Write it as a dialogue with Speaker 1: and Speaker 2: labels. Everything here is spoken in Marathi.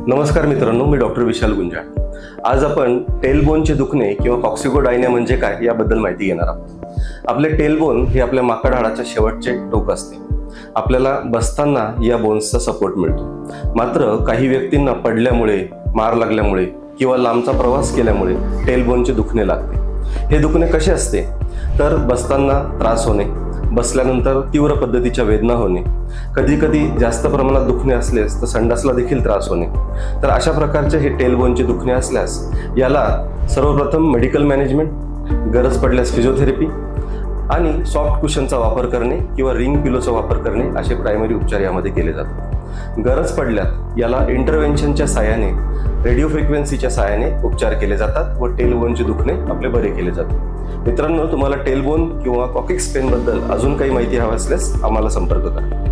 Speaker 1: नमस्कार मित्रांनो, मी डॉक्टर विशाल गुंजाळ। आज आपण टेलबोनचे दुखणे किंवा कॉक्सिगोडायनिया म्हणजे काय याबद्दल माहिती घेणार आहोत। आपले टेलबोन हे आपल्या माकड हाडाचे शेवटचे टोक असते। आपल्याला बसताना या बोन्सचा सपोर्ट मिळतो। मात्र काही व्यक्तींना पडल्यामुळे, मार लागल्यामुळे किंवा लांबचा प्रवास केल्यामुळे टेलबोनचे दुखणे लागते। हे दुखणे कसे असते तर बसताना त्रास होणे, बसल्यानंतर तीव्र पद्धतीच्या वेदना होणे, कधी कधी जास्त प्रमाणात दुखणे असल्यास तर संडासला देखील त्रास होणे। तर अशा प्रकारचे हे टेलबोनचे दुखणे असल्यास याला सर्वप्रथम मेडिकल मॅनेजमेंट, गरज पडल्यास फिजिओथेरपी आणि सॉफ्ट कुशनचा वापर करणे किंवा रिंग पिलोचा वापर करणे असे प्रायमरी उपचार यामध्ये केले जातात। गरज पडल्यास याला इंटरव्हेन्शनच्या साहाय्याने, रेडिओ फ्रिक्वेन्सीच्या साहाय्याने उपचार केले जातात व टेलबोनचे दुखणे आपले बरे केले जातात। मित्रांनो, तुम्हाला टेलबोन किंवा कॉकिक्स पेन बद्दल अजून काही माहिती हवी असल्यास आम्हाला संपर्क करा।